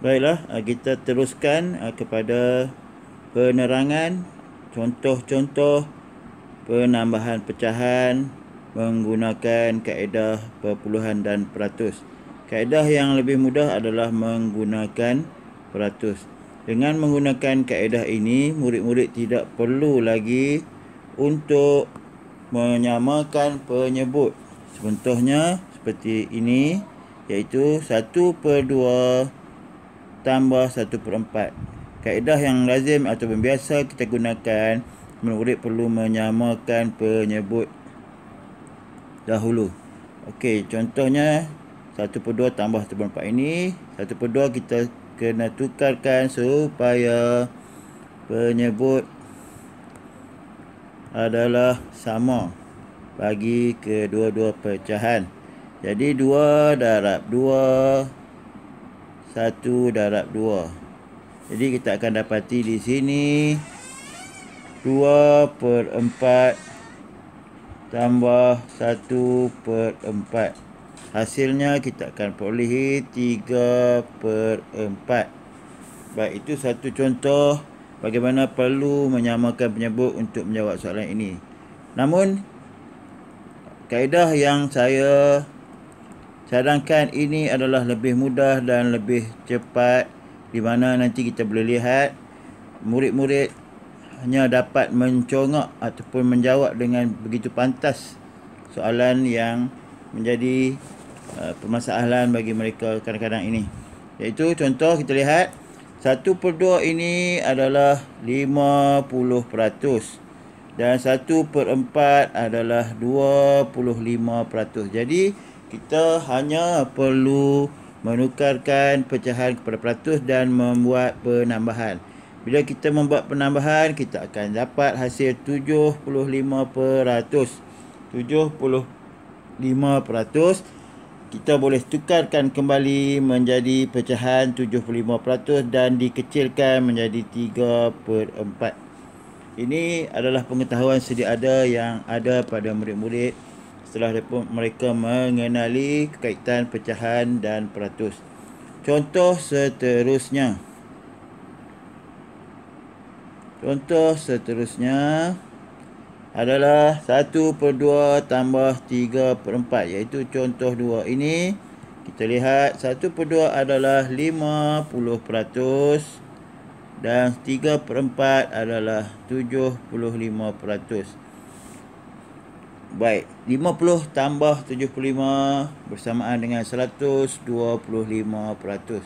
Baiklah, kita teruskan kepada penerangan contoh-contoh penambahan pecahan menggunakan kaedah perpuluhan dan peratus. Kaedah yang lebih mudah adalah menggunakan peratus. Dengan menggunakan kaedah ini, murid-murid tidak perlu lagi untuk menyamakan penyebut. Contohnya seperti ini, iaitu 1/2 tambah 1/4. Kaedah yang lazim atau biasa kita gunakan, murid perlu menyamakan penyebut dahulu. Okey, contohnya 1/2 tambah 1/4 ini, 1/2 kita kena tukarkan supaya penyebut adalah sama bagi kedua-dua pecahan. Jadi 2 darab 2, 1 darab 2. Jadi kita akan dapati di sini 2/4 tambah 1/4. Hasilnya kita akan perolehi 3/4. Baik, itu satu contoh bagaimana perlu menyamakan penyebut untuk menjawab soalan ini. Namun, kaedah yang saya cadangkan ini adalah lebih mudah dan lebih cepat, di mana nanti kita boleh lihat murid-murid hanya dapat mencongak ataupun menjawab dengan begitu pantas soalan yang menjadi permasalahan bagi mereka kadang-kadang ini. Iaitu contoh kita lihat 1/2 ini adalah 50% dan 1/4 adalah 25%. Jadi kita hanya perlu menukarkan pecahan kepada peratus dan membuat penambahan. Bila kita membuat penambahan, kita akan dapat hasil 75%. 75%. Kita boleh tukarkan kembali menjadi pecahan 75% dan dikecilkan menjadi 3/4. Ini adalah pengetahuan sedia ada yang ada pada murid-murid setelah mereka mengenali kaitan pecahan dan peratus. Contoh seterusnya. Adalah 1/2 tambah 3/4, iaitu contoh 2 ini. Kita lihat 1/2 adalah 50% dan 3/4 adalah 75%. Baik, 50 tambah 75 bersamaan dengan 125%.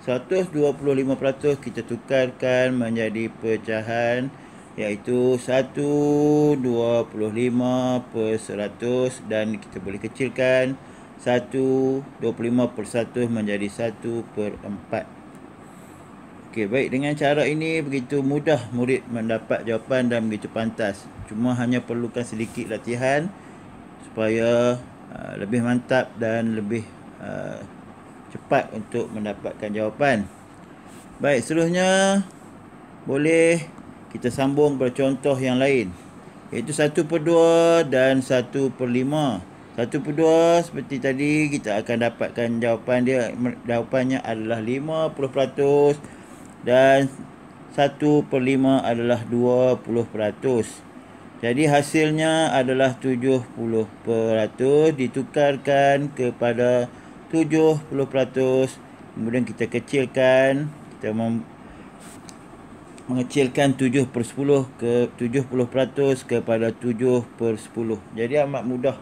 125% kita tukarkan menjadi pecahan, iaitu 125/100 dan kita boleh kecilkan 125/1 menjadi 1/4. Okey, baik, dengan cara ini begitu mudah murid mendapat jawapan dan begitu pantas. Cuma hanya perlukan sedikit latihan supaya lebih mantap dan lebih cepat untuk mendapatkan jawapan. Baik, seterusnya boleh kita sambung bercontoh yang lain, iaitu 1/2 dan 1/5. 1/2 seperti tadi kita akan dapatkan jawapan dia. Jawapannya adalah 50% dan 1/5 adalah 20%. Jadi hasilnya adalah 70%, ditukarkan kepada 70%. Kemudian kita kecilkan, kita mengecilkan 70% kepada 7/10. Jadi amat mudah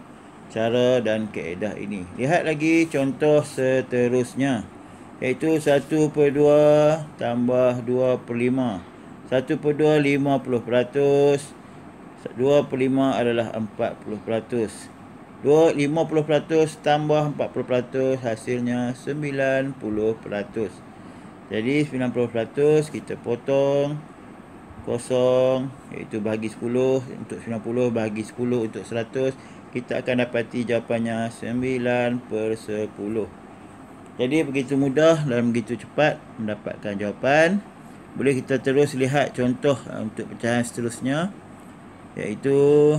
cara dan kaedah ini. Lihat lagi contoh seterusnya, iaitu 1/2 tambah 2/5. 1/2 50%, 2/5 adalah 40%. 50% tambah 40% hasilnya 90%. Jadi 90% kita potong kosong, iaitu bahagi 10 untuk 90, bahagi 10 untuk 100. Kita akan dapati jawapannya 9/10. Jadi begitu mudah dan begitu cepat mendapatkan jawapan. Boleh kita terus lihat contoh untuk pecahan seterusnya, iaitu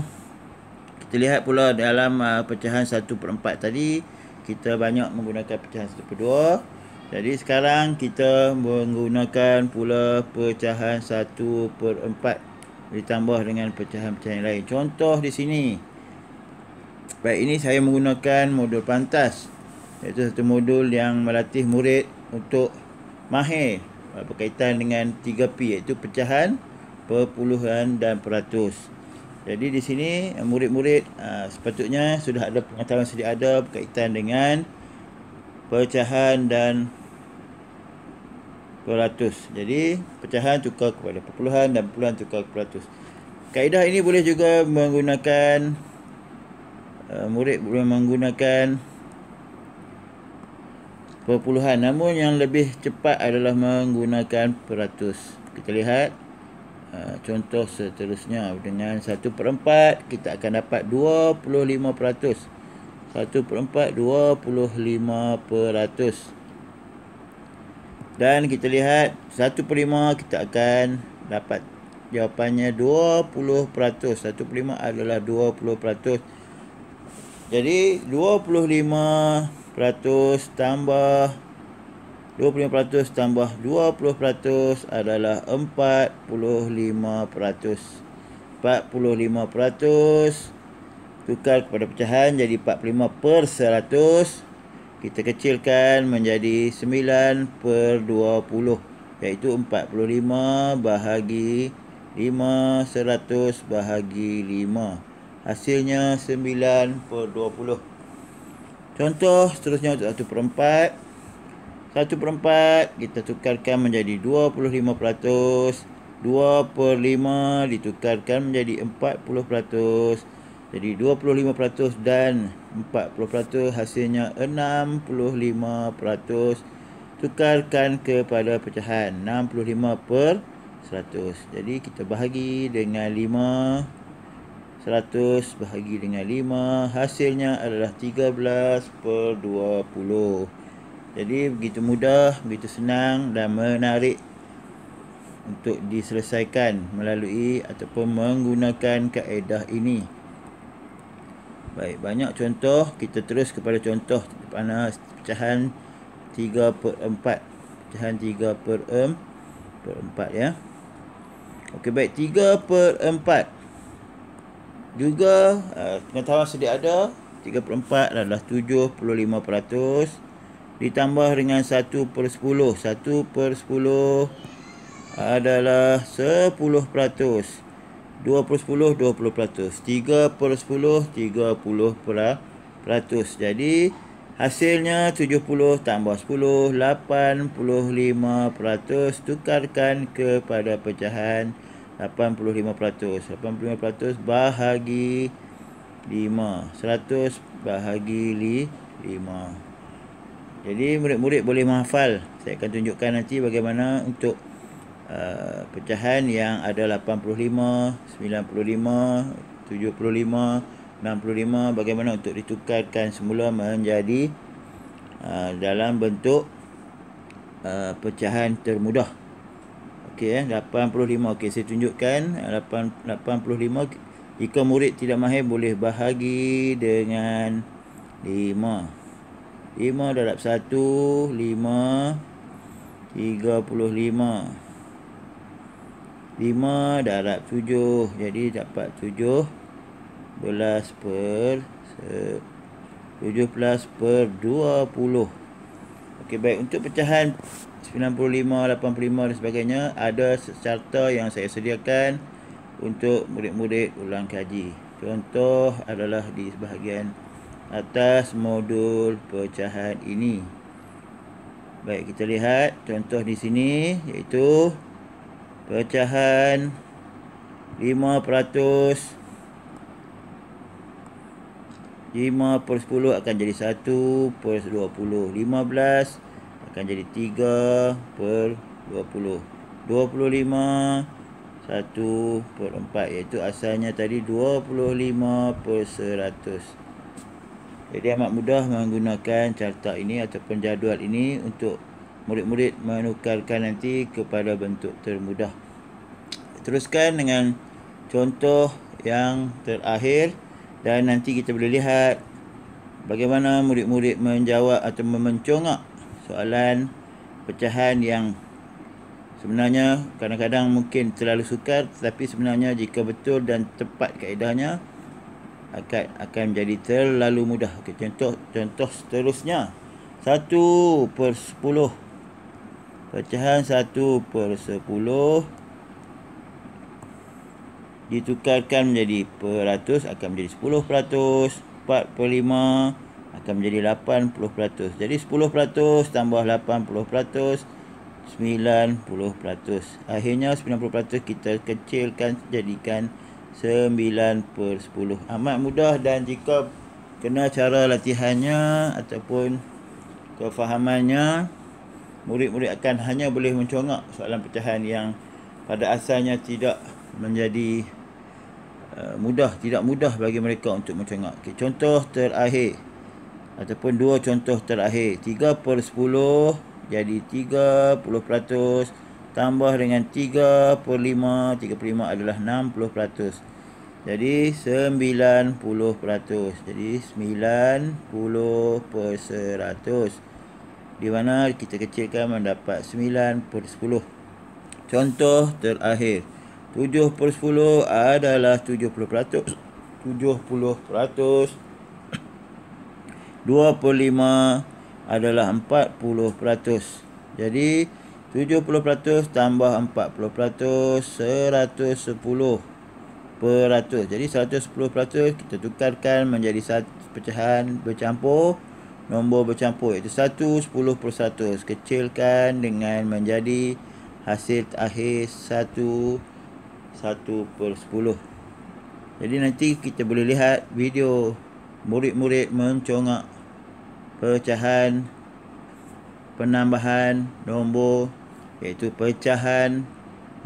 kita lihat pula dalam pecahan 1/4 tadi, kita banyak menggunakan pecahan 1/2. Jadi sekarang kita menggunakan pula pecahan 1/4 ditambah dengan pecahan-pecahan yang lain. Contoh di sini. Baik, ini saya menggunakan modul pantas, iaitu satu modul yang melatih murid untuk mahir berkaitan dengan 3P, iaitu pecahan, perpuluhan dan peratus. Jadi di sini murid-murid sepatutnya sudah ada pengetahuan sedia ada berkaitan dengan pecahan dan peratus. Jadi pecahan tukar kepada perpuluhan dan perpuluhan tukar ke peratus. Kaedah ini boleh juga menggunakan murid boleh menggunakan perpuluhan, namun yang lebih cepat adalah menggunakan peratus. Kita lihat contoh seterusnya. Dengan 1/4 kita akan dapat 25%. 1/4 25%. Dan kita lihat 1/5 kita akan dapat jawapannya 20%. 1/5 adalah 20%. Jadi 25% tambah 25% tambah 20% adalah 45%. 45% tukar kepada pecahan jadi 45/100. Kita kecilkan menjadi 9/20, iaitu 45 bahagi 5, 100 bahagi 5. Hasilnya 9/20. Contoh seterusnya untuk 1/4. 1/4 kita tukarkan menjadi 25%. 2/5 ditukarkan menjadi 40%. Jadi 25% dan 40%, hasilnya 65%. Tukarkan kepada pecahan 65/100. Jadi kita bahagi dengan 5. 100 bahagi dengan 5, hasilnya adalah 13/20. Jadi begitu mudah, begitu senang dan menarik untuk diselesaikan melalui ataupun menggunakan kaedah ini. Baik, banyak contoh. Kita terus kepada contoh mana pecahan 3/4. Pecahan 3/4 ya. Okey, baik, 3/4 juga pengetahuan sedia ada. 3/4 adalah 75%. Ditambah dengan 1/10. 1/10 adalah 10%. 2/10 20%. 3/10 30%. Jadi hasilnya 70 tambah 10 85%. Tukarkan kepada pecahan 85%. 85% bahagi 5. 100 bahagi 5. Jadi murid-murid boleh menghafal. Saya akan tunjukkan nanti bagaimana untuk pecahan yang ada 85, 95, 75, 65, bagaimana untuk ditukarkan semula menjadi dalam bentuk pecahan termudah. Okey, 85. Okey, saya tunjukkan 85. Jika murid tidak mahir boleh bahagi dengan 5. 5 darab 1, 5, 35. 5 darab 7, jadi dapat 17 per 20. Okey, baik, untuk pecahan 95, 85 dan sebagainya, ada carta yang saya sediakan untuk murid-murid ulang kaji. Contoh adalah di bahagian atas modul pecahan ini. Baik, kita lihat contoh di sini, iaitu pecahan 5%. 5/10 akan jadi 1/20. 15 akan jadi 3/20. 25 1/4, iaitu asalnya tadi 25%. Jadi amat mudah menggunakan carta ini ataupun jadual ini untuk murid-murid menukarkan nanti kepada bentuk termudah. Teruskan dengan contoh yang terakhir dan nanti kita boleh lihat bagaimana murid-murid menjawab atau memencongak soalan pecahan yang sebenarnya kadang-kadang mungkin terlalu sukar, tetapi sebenarnya jika betul dan tepat kaedahnya akan menjadi terlalu mudah. Okey, contoh seterusnya 1/10. Pecahan 1/10 ditukarkan menjadi peratus akan menjadi 10%. 4/5 akan menjadi 80%. Jadi 10% tambah 80%, 90%. Akhirnya 90% kita kecilkan jadikan 9/10. Amat mudah, dan jika kena cara latihannya ataupun kefahamannya, murid-murid akan hanya boleh mencongak soalan pecahan yang pada asalnya tidak menjadi tidak mudah bagi mereka untuk mencongak. Okay, contoh terakhir ataupun dua contoh terakhir. 3/10 jadi 30%, tambah dengan 3/5. 3/5 adalah 60%. Jadi 90%. Jadi 90%, di mana kita kecilkan mendapat 9/10. Contoh terakhir. 7/10 adalah 70%. 70%. 2/5 adalah 40%. Jadi 70% tambah 40%, 110%. Jadi 110% kita tukarkan menjadi pecahan bercampur, nombor bercampur, iaitu 1 10%. Kecilkan dengan menjadi hasil akhir 1/10. Jadi nanti kita boleh lihat video murid-murid mencongak pecahan penambahan nombor, iaitu pecahan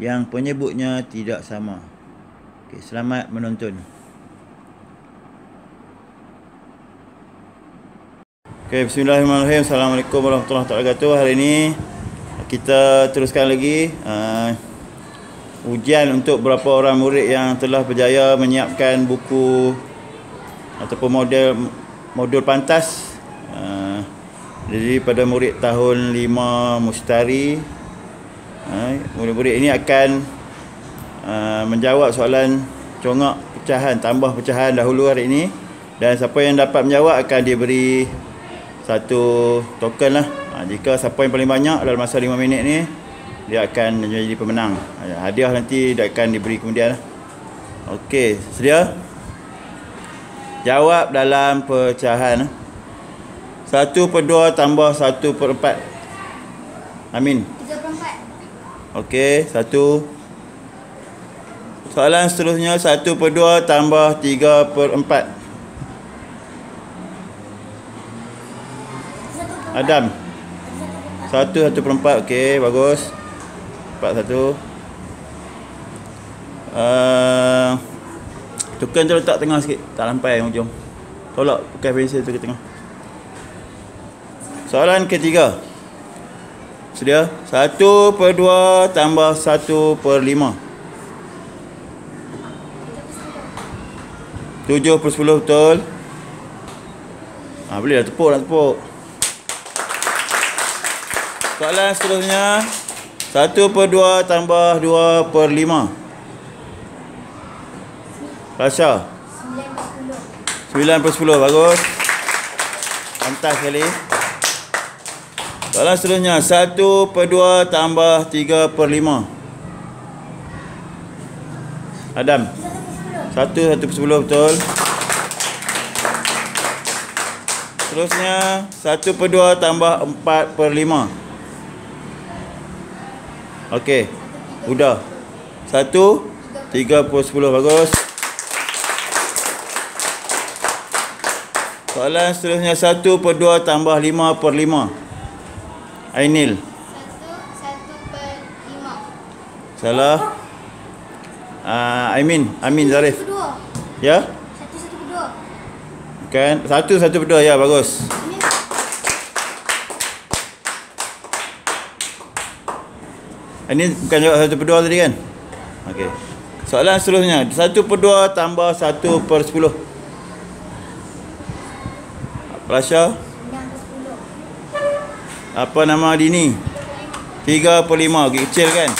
yang penyebutnya tidak sama. Okey, selamat menonton. Okey, bismillahirrahmanirrahim. Assalamualaikum warahmatullahi wabarakatuh. Hari ini kita teruskan lagi ujian untuk beberapa orang murid yang telah berjaya menyiapkan buku ataupun modul pantas. Jadi pada murid tahun 5 Mustari, murid-murid ini akan menjawab soalan congak pecahan, tambah pecahan dahulu hari ini, dan siapa yang dapat menjawab akan diberi satu token lah. Jika siapa yang paling banyak dalam masa 5 minit ni, dia akan menjadi pemenang. Hadiah nanti dia akan diberi kemudian lah. Okey, sedia? Jawab dalam pecahan. 1/2 tambah 1/4. Amin. 3/4. Okey, 1. Soalan seterusnya 1/2 tambah 3/4. Adam. 1/4. Okey, bagus. 41. Token tu letak tengah sikit, tak sampai hujung. Tolak pakai pensel tu ke tengah. Soalan ketiga. Sedia? 1/2 tambah 1/5. 7/10 betul. Boleh dah tepuk, nak tepuk. Soalan seterusnya 1/2 tambah 2/5. Rasha. 9/10. Bagus. Pantas sekali. Soalan seterusnya 1/2 tambah 3/5. Adam. 1/10 betul. Seterusnya 1/2 tambah 4/5. Okey, mudah. 1 3/10. Bagus. Soalan seterusnya 1/2 tambah 5/5. Ainil. 1/5. Salah. Amin Zarif. 1/2. Ya? 1/2. Kan 1/2 ya, bagus. Ini bukan jawab 1/2 tadi kan? Okey. Soalan seterusnya 1/2 tambah 1/10. Rasha. 9/10. Apa nama Dini? 3/5. Okey, kecil kan?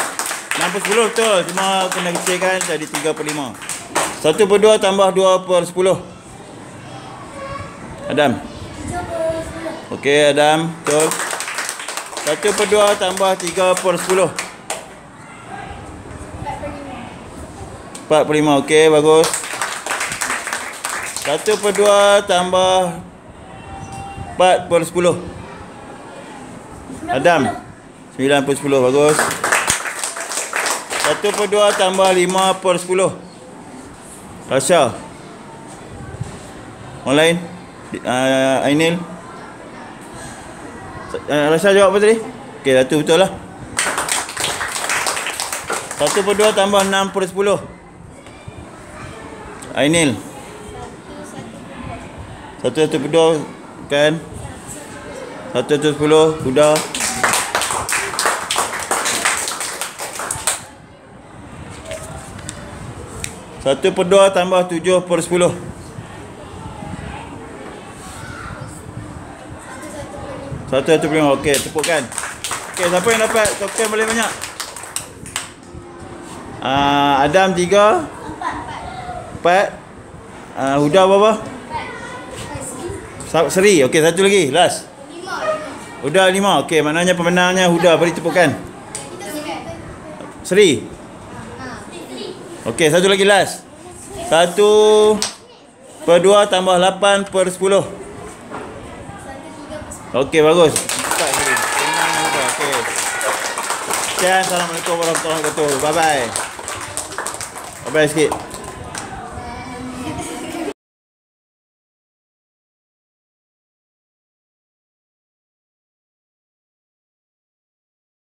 6/10 betul. Cuma kena kecilkan jadi 3/5. 1/2 tambah 2/10. Adam. Okey, Adam. Betul. 1/2 tambah 3/10. 4/5. Okey, bagus. 1/2 tambah 4/10. Adam. 9/10. Bagus. 1/2 tambah 5/10. Rasha. Orang lain? Ainil. Rasha jawab apa tadi? Okey, satu betul lah. 1/2 tambah 6/10. Ainil. 1/2 kan? 1/10 sudah. 1/2 tambah 7/10. 1/5. Okey, tepukkan. Okey, siapa yang dapat token paling banyak? Adam 3. 4. Huda berapa? Seri. Okey, satu lagi. Last. Huda 5. Okey, maknanya pemenangnya Huda. Beri tepukan. Seri. Okey, satu lagi last. 1/2 tambah 8/10. Okey, bagus. Cepat Seri. Pemenangnya Huda. Okey. Sekian. Assalamualaikum warahmatullahi wabarakatuh. Bye-bye. Bye-bye sikit.